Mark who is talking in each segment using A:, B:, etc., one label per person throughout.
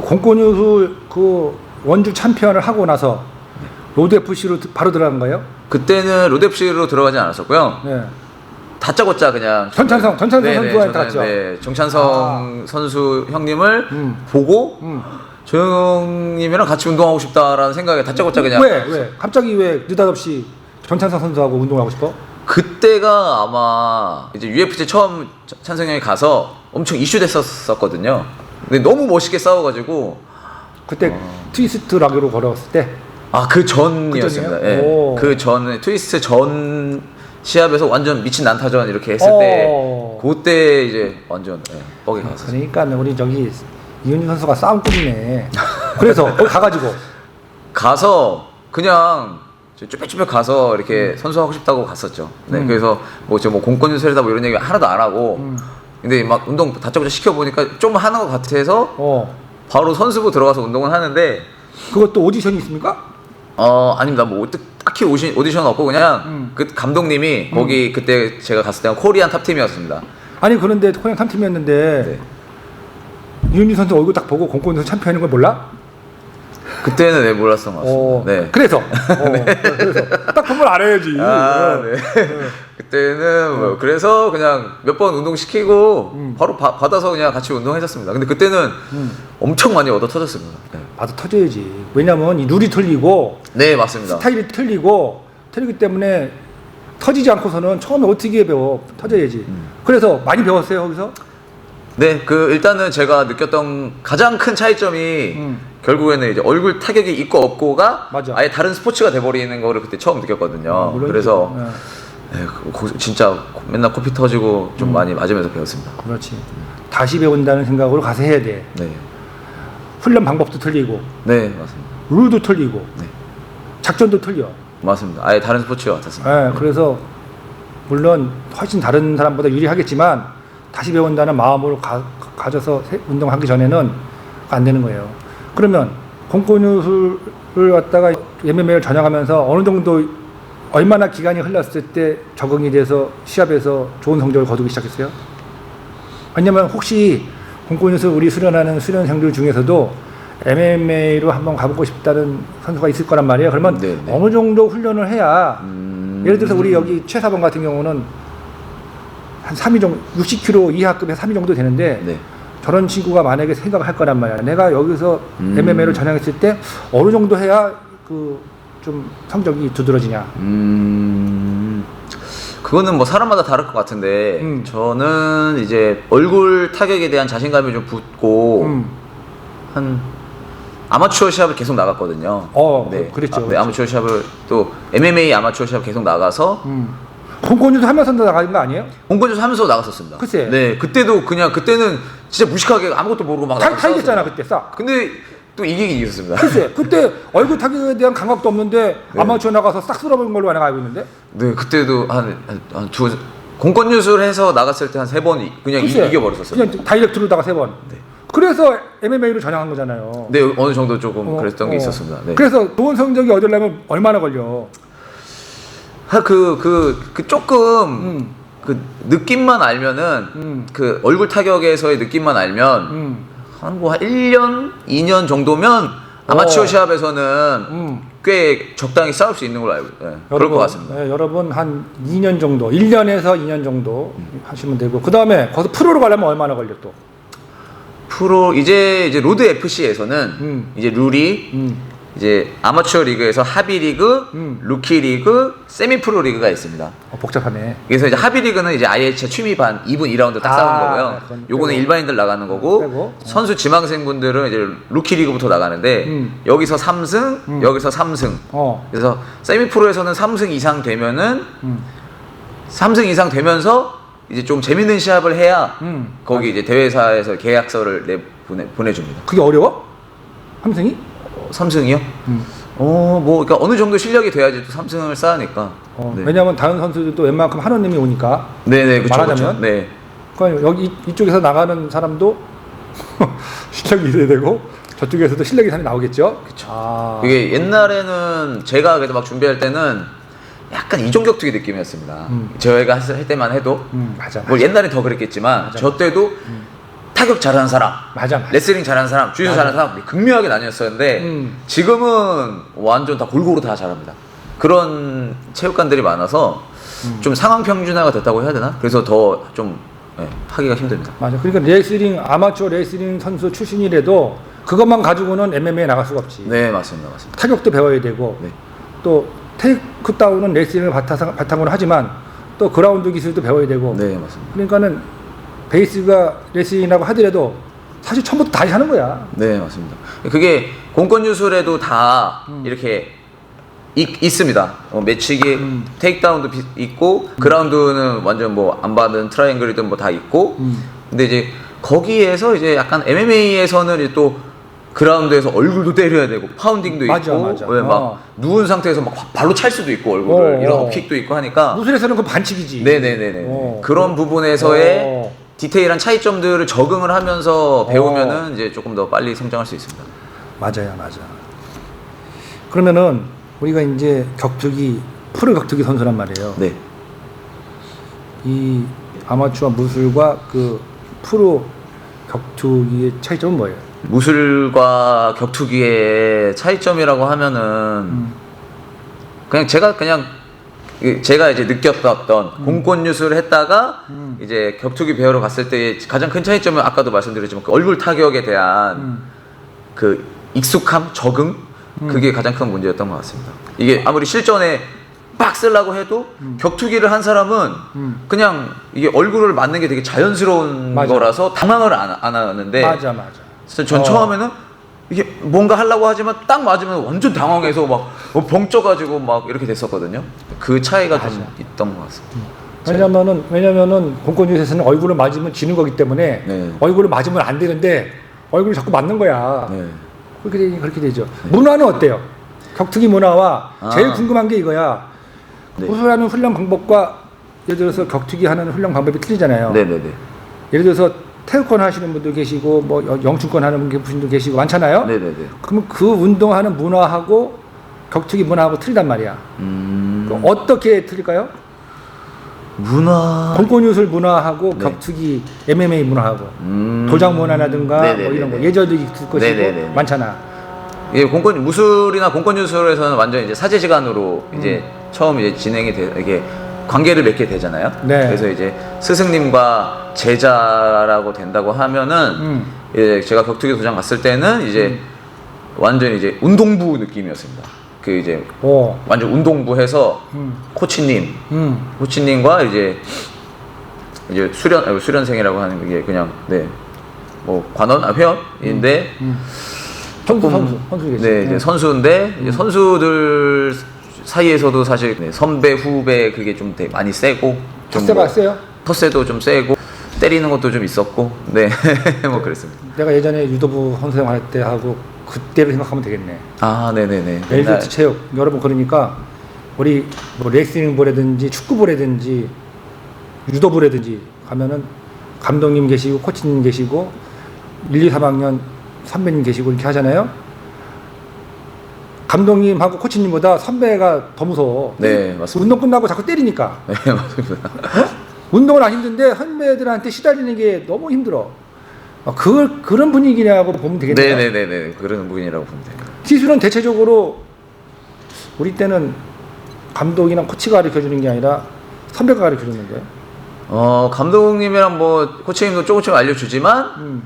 A: 공권유수 그 원주 챔피언을 하고 나서 로드 FC로 바로 들어간 거예요?
B: 그때는 로드 FC로 들어가지 않았었고요.
A: 네.
B: 다짜고짜 그냥
A: 전찬성 선수한테 갔죠.
B: 네, 정찬성 선수 형님을 보고 저 형님이랑 같이 운동하고 싶다라는 생각에 다짜고짜 그냥.
A: 왜? 갑자기 왜 느닷없이 전찬성 선수하고 운동하고 싶어?
B: 그때가 아마 이제 UFC 처음 찬성 형이 가서 엄청 이슈됐었거든요. 근데 너무 멋있게 싸워가지고
A: 그때 트위스트 락으로 걸어갔을 때.
B: 아, 그 전이었습니다. 예. 그 전 트위스트 전 시합에서 완전 미친 난타전 이렇게 했을 때 그때 이제 완전 뻑이 갔었어요.
A: 그러니까 우리 저기 이은희 선수가 싸움꾼이네. 그래서 거기 가서
B: 그냥 쭈뼛쭈뼛 가서 이렇게 선수하고 싶다고 갔었죠. 네, 그래서 뭐 공권유술이다 뭐 이런 얘기 하나도 안 하고 근데 막 운동 다짜고짜 시켜보니까 좀 하는 것 같아서 바로 선수부 들어가서 운동을 하는데.
A: 그것도 오디션이 있습니까?
B: 아닙니다. 뭐 딱히 오디션 없고 그냥 그 감독님이 거기 그때 제가 갔을 때는 코리안 탑팀이었습니다.
A: 아니 그런데 코리안 탑팀이었는데
B: 네.
A: 이은희 선수 얼굴 딱 보고 공권유수 챔피언인 걸 몰라?
B: 그때는 몰랐던 것 같습니다. 네.
A: 그래서 그래서 딱 보면 알아야지.
B: 네. 그때는 뭐 그래서 그냥 몇 번 운동 시키고 바로 받아서 그냥 같이 운동했었습니다. 근데 그때는 엄청 많이 얻어 터졌습니다. 네.
A: 받아 터져야지. 왜냐면 이 룰이 틀리고,
B: 네, 맞습니다.
A: 스타일이 틀리기 때문에 터지지 않고서는 처음에 어떻게 배워? 터져야지. 그래서 많이 배웠어요 거기서?
B: 네, 일단은 제가 느꼈던 가장 큰 차이점이 결국에는 이제 얼굴 타격이 있고 없고가
A: 맞아.
B: 아예 다른 스포츠가 돼버리는 거를 그때 처음 느꼈거든요. 그래서 진짜 맨날 코피 터지고 좀 많이 맞으면서 배웠습니다.
A: 그렇지. 다시 배운다는 생각으로 가서 해야 돼.
B: 네.
A: 훈련 방법도 틀리고,
B: 네, 맞습니다.
A: 룰도 틀리고,
B: 네.
A: 작전도 틀려.
B: 맞습니다. 아예 다른 스포츠와 같았습니다.
A: 네, 그래서 물론 훨씬 다른 사람보다 유리하겠지만 다시 배운다는 마음으로 가져서 운동하기 전에는 안 되는 거예요. 그러면 공권유술을 갖다가 MMA를 전향하면서 어느 정도 얼마나 기간이 흘렀을 때 적응이 돼서 시합에서 좋은 성적을 거두기 시작했어요? 왜냐면 혹시 공권유술 우리 수련하는 수련생들 중에서도 MMA로 한번 가보고 싶다는 선수가 있을 거란 말이에요. 그러면 어느 정도 훈련을 해야 예를 들어서 우리 여기 최사범 같은 경우는 한 3위 정도, 60kg 이하급에 3위 정도 되는데 저런 친구가 만약에 생각을 할 거란 말이야. 내가 여기서 MMA를 전향했을 때 어느 정도 해야 좀 성적이 두드러지냐.
B: 그거는 뭐 사람마다 다를 것 같은데 저는 이제 얼굴 타격에 대한 자신감이 좀 붙고 한 아마추어 시합을 계속 나갔거든요.
A: 네. 그랬죠.
B: 네, 아마추어 시합을 또 MMA 아마추어 시합 계속 나가서
A: 공권유술 하면서 나가는 거 아니에요?
B: 공권유술 하면서 나갔었습니다.
A: 글쎄.
B: 네, 그때는 진짜 무식하게 아무것도 모르고 막 나갔어요.
A: 타이겠잖아 그때 싹.
B: 근데 또 이기긴 이겼습니다.
A: 글쎄, 그때 얼굴 타격에 대한 감각도 없는데 아마추어 나가서 싹 쓸어버린 걸로 내가 알고 있는데.
B: 네, 그때도 공권유술해서 나갔을 때 한 3번 그냥 이겨버렸었어요.
A: 그냥 다이렉트로다가 3번. 네. 그래서 MMA로 전향한 거잖아요.
B: 네, 어느 정도 조금 그랬던 게 있었습니다. 네.
A: 그래서 좋은 성적이 얻으려면 얼마나 걸려?
B: 조금 그 느낌만 알면은 그 얼굴 타격에서의 느낌만 알면 한 1년, 2년 정도면 아마추어 시합에서는 꽤 적당히 싸울 수 있는 걸로 알고 그럴 것 같습니다.
A: 네, 여러분 한 2년 정도, 1년에서 2년 정도 하시면 되고 그 다음에 거기서 프로로 가려면 얼마나 걸려 또?
B: 프로 이제 로드 FC에서는 이제 룰이 이제 아마추어 리그에서 합의 리그, 루키 리그, 세미 프로 리그가 있습니다.
A: 복잡하네.
B: 그래서 이제 합의 리그는 이제 아예 취미 반 2분 2라운드 딱 싸우는 거고요. 요거는 일반인들 나가는 거고 선수 지망생분들은 이제 루키 리그부터 나가는데 여기서 3승, 여기서 3승. 그래서 세미 프로에서는 3승 이상 되면은 3승 이상 되면서 이제 좀 재밌는 시합을 해야 거기 이제 대회사에서 계약서를 보내줍니다.
A: 그게 어려워? 3승이?
B: 3승이요? 그러니까 어느 정도 실력이 돼야지 또 3승을 쌓으니까. 네.
A: 왜냐면 다른 선수들도 웬만큼 하는 놈이 오니까.
B: 네네, 그쵸,
A: 말하자면.
B: 네.
A: 그러니까 여기 이쪽에서 나가는 사람도 실력이 있어야 되고 저쪽에서도 실력이 사람이 나오겠죠.
B: 그쵸. 이게 옛날에는 제가 그래도 막 준비할 때는 약간 이종격투기 느낌이었습니다. 저희가 할 때만 해도.
A: 맞아.
B: 뭐 옛날엔 더 그랬겠지만 저 때도 타격 잘하는 사람,
A: 맞아.
B: 레슬링 잘하는 사람, 주짓수 잘하는 사람 극명하게 나뉘었었는데 지금은 완전 다 골고루 다 잘합니다. 그런 체육관들이 많아서 좀 상황 평준화가 됐다고 해야 되나? 그래서 더 좀 하기가 힘듭니다.
A: 맞아. 그러니까 레슬링 아마추어 레슬링 선수 출신이라도 그것만 가지고는 MMA에 나갈 수가 없지.
B: 네, 맞습니다.
A: 타격도 배워야 되고
B: 네.
A: 또 테이크다운은 레슬링을 바탕으로 하지만 또 그라운드 기술도 배워야 되고.
B: 네, 맞습니다.
A: 그러니까는 베이스가 레슬링이라고 하더라도 사실 처음부터 다시 하는 거야.
B: 네, 맞습니다. 그게 공권유술에도 다 이렇게 있습니다. 매치기, 테이크다운도 있고, 그라운드는 완전 뭐 안 받은 트라이앵글이든 뭐 다 있고, 근데 이제 거기에서 이제 약간 MMA에서는 이제 또 그라운드에서 얼굴도 때려야 되고, 파운딩도
A: 맞아,
B: 있고,
A: 맞아.
B: 왜 막 누운 상태에서 막 발로 찰 수도 있고, 얼굴을 이런 킥도 있고 하니까.
A: 무술에서는 그 반칙이지.
B: 네네네네. 그런 부분에서의 디테일한 차이점들을 적응을 하면서 배우면은 이제 조금 더 빨리 성장할 수 있습니다.
A: 맞아요, 맞아. 그러면은 우리가 이제 격투기 프로 격투기 선수란 말이에요.
B: 네.
A: 이 아마추어 무술과 그 프로 격투기의 차이점은 뭐예요?
B: 무술과 격투기의 차이점이라고 하면은 그냥 제가 이제 느꼈던 공권유술을 했다가 이제 격투기 배우러 갔을 때 가장 큰 차이점은 아까도 말씀드렸지만 그 얼굴 타격에 대한 그 익숙함, 적응 그게 가장 큰 문제였던 것 같습니다. 이게 아무리 실전에 빡 쓰려고 해도 격투기를 한 사람은 그냥 이게 얼굴을 맞는 게 되게 자연스러운
A: 맞아.
B: 거라서 당황을 안 하는데
A: 맞아.
B: 그래서 전 처음에는 이게 뭔가 하려고 하지만 딱 맞으면 완전 당황해서 막 벙쪄가지고 막 이렇게 됐었거든요. 그 차이가 좀 있던 것 같습니다.
A: 왜냐면은 공권유술에서는 얼굴을 맞으면 지는 거기 때문에
B: 네.
A: 얼굴을 맞으면 안 되는데 얼굴을 자꾸 맞는 거야.
B: 네.
A: 그렇게 되죠. 문화는 어때요? 격투기 문화와 제일 궁금한 게 이거야.
B: 네.
A: 무술하는 훈련 방법과 예를 들어서 격투기 하는 훈련 방법이 틀리잖아요.
B: 네네네.
A: 예를 들어서 태극권 하시는 분도 계시고 뭐 영춘권 하는 분도 계시고 많잖아요.
B: 네네네.
A: 그러면 그 운동하는 문화하고 격투기 문화하고 틀리단 말이야. 어떻게 틀릴까요?
B: 문화.
A: 공권유술 문화하고
B: 네.
A: 격투기 MMA 문화하고 도장 문화라든가 뭐 이런 거 예절도 있을 것이고
B: 네네네.
A: 많잖아.
B: 예, 무술이나 공권유술에서는 완전 이제 사제지간으로 이제 처음 이제 진행이 이게 관계를 맺게 되잖아요.
A: 네.
B: 그래서 이제 스승님과 제자라고 된다고 하면은 이제 제가 격투기 도장 갔을 때는 이제 완전 이제 운동부 느낌이었습니다. 그 이제 완전 운동부 해서 코치님과 이제 수련생이라고 하는 게 그냥 뭐 회원인데
A: 선수겠지.
B: 네, 이제 선수인데 이제 선수들 사이에서도 사실 선배 후배 그게 좀 되게 많이 세고
A: 텃세가 세요?
B: 텃세도 좀 세고 때리는 것도 좀 있었고 뭐 그랬습니다.
A: 내가 예전에 유도부 선수생 할 때 하고 그때를 생각하면 되겠네.
B: 아, 네네네.
A: 웰트 체육 여러분 그러니까 우리 뭐 레슬링부라든지 축구부라든지 유도부라든지 가면은 감독님 계시고 코치님 계시고 1, 2, 3학년 선배님 계시고 이렇게 하잖아요. 감독님하고 코치님보다 선배가 더 무서워.
B: 네, 맞습니다.
A: 운동 끝나고 자꾸 때리니까.
B: 네, 맞습니다.
A: 운동은 안 힘든데 선배들한테 시달리는 게 너무 힘들어. 그런 분위기냐고 보면 되겠네요.
B: 네네네네. 그런 부분이라고 보면 돼요.
A: 기술은 대체적으로 우리 때는 감독이나 코치가 가르쳐주는 게 아니라 선배가 가르쳐주는데.
B: 감독님이랑 뭐 코치님도 조금씩 알려주지만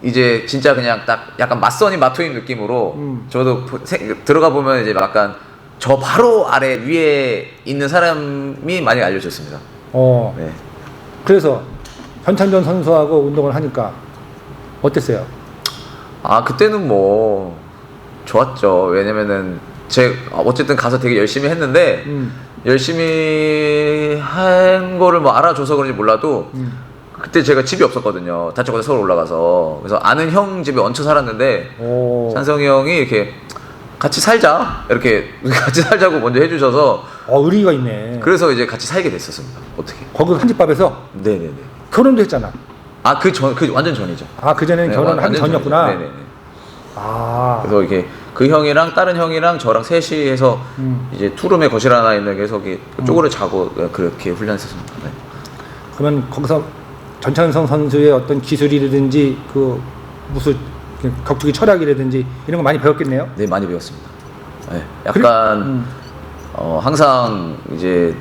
B: 이제 진짜 그냥 딱 약간 맞선이 마토인 느낌으로 저도 들어가 보면 이제 약간 저 바로 아래 위에 있는 사람이 많이 알려줬습니다. 네.
A: 그래서 현창전 선수하고 운동을 하니까 어땠어요?
B: 그때는 뭐 좋았죠. 왜냐면은 어쨌든 가서 되게 열심히 했는데 열심히 한 거를 뭐 알아줘서 그런지 몰라도 그때 제가 집이 없었거든요. 다쳤거든요. 서울 올라가서. 그래서 아는 형 집에 얹혀 살았는데 찬성이 형이 이렇게 같이 살자 이렇게 같이 살자고 먼저 해주셔서
A: 의리가 있네.
B: 그래서 이제 같이 살게 됐었습니다. 어떻게?
A: 거기 한집밥에서?
B: 네네네.
A: 결혼도 했잖아.
B: 그 완전 전이죠.
A: 그 전에는 결혼하기 전이었구나.
B: 네네네. 그래서 이렇게 그 형이랑 다른 형이랑 저랑 셋이 해서 이제 투룸에 거실 하나 있는 게 해서 쪼그려 자고 그렇게 훈련했었습니다. 네.
A: 그러면 거기서 전찬성 선수의 어떤 기술이라든지 그 무슨 격투기 철학이라든지 이런 거 많이 배웠겠네요.
B: 네, 많이 배웠습니다. 네, 약간 항상 이제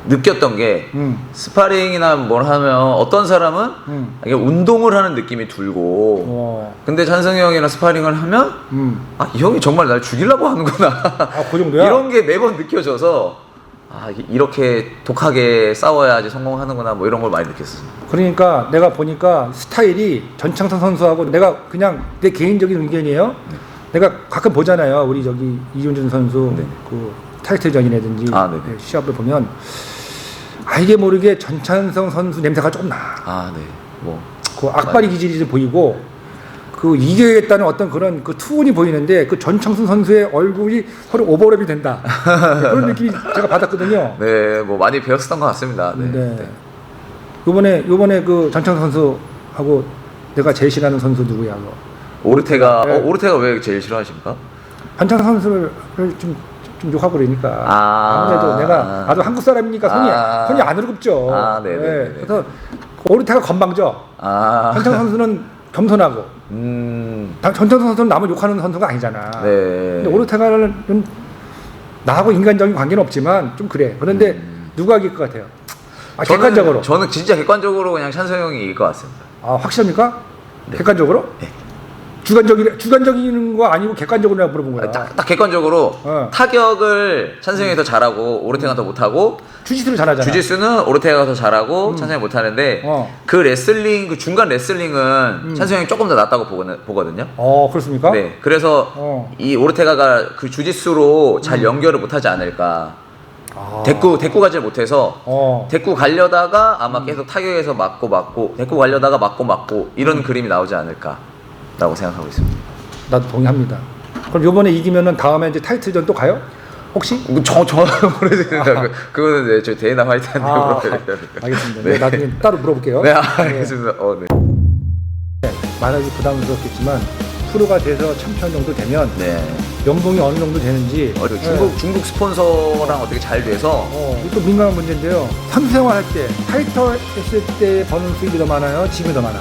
B: 느꼈던 게 스파링이나 뭘 하면 어떤 사람은 이게 운동을 하는 느낌이 들고 근데 찬성이 형이랑 스파링을 하면 아, 이 형이 정말 날 죽이려고 하는구나.
A: 아, 그 정도야?
B: 이런 게 매번 느껴져서 아, 이렇게 독하게 싸워야지 성공하는구나 뭐 이런 걸 많이 느꼈어요.
A: 그러니까 내가 보니까 스타일이 전창선 선수하고 내가 그냥 내 개인적인 의견이에요. 내가 가끔 보잖아요. 우리 저기 이윤준 선수 그 타이틀전이라든지 시합을 보면 알게 모르게 전찬성 선수 냄새가 조금 나.
B: 아, 네. 뭐
A: 그 악바리 기질이 좀 보이고 그 이겨야겠다는 어떤 그런 그 투혼이 보이는데 그 전창순 선수의 얼굴이 서로 오버랩이 된다. 그런 느낌이 제가 받았거든요.
B: 네, 뭐 많이 배웠었던 것 같습니다. 네.
A: 네. 요번에 그 전창순 선수하고 내가 제일 싫어하는 선수 누구야?
B: 오르테가.
A: 네.
B: 오르테가 왜 제일 싫어하십니까?
A: 전창순 선수를 좀 욕하고 그러니까 아무래도 내가 나도 한국 사람이니까 손이 안 으르급죠.
B: 아, 네네.
A: 네. 그래서 오르테가 건방져. 전창순 선수는 겸손하고. 전창순 선수는 남을 욕하는 선수가 아니잖아.
B: 네.
A: 근데 오르테가는 좀 나하고 인간적인 관계는 없지만 좀 그래. 그런데 누가 이길 것 같아요? 아, 객관적으로.
B: 저는 진짜 객관적으로 그냥 찬성 형이 이길 것 같습니다.
A: 아, 확실합니까?
B: 네.
A: 객관적으로?
B: 네.
A: 주관적인 거 아니고 객관적으로 물어본 거야.
B: 딱 객관적으로 타격을 찬성 형이 더 잘하고 오르테가 더 못하고
A: 주짓수를 잘하잖아.
B: 주짓수는 오르테가가 더 잘하고 찬성 형이 못하는데 그 레슬링, 그 중간 레슬링은 찬성 형이 조금 더 낫다고 보거든요.
A: 그렇습니까?
B: 네. 그래서 이 오르테가가 그 주짓수로 잘 연결을 못하지 않을까. 데리고 가지 못해서 데리고 가려다가 아마 계속 타격에서 맞고 데리고 가려다가 맞고 이런 그림이 나오지 않을까라고 생각하고 있습니다.
A: 나도 동의합니다. 그럼 요번에 이기면은 다음에 이제 타이틀전 또 가요? 혹시?
B: 저는 모르겠습니다. 그거는 네, 저희 데이나 화이트한테 물어봐야 돼요.
A: 알겠습니다.
B: 네.
A: 네, 나중에 따로 물어볼게요.
B: 네, 알겠습니다. 네.
A: 말하기 부담스럽겠지만 프로가 돼서 챔피언 정도 되면
B: 네.
A: 연봉이 어느 정도 되는지
B: 중국 스폰서랑 어떻게 잘 돼서
A: 이것도 민감한 문제인데요. 선수 생활할 때 타이틀 했을 때 버는 수입이 더 많아요? 지금이 더 많아?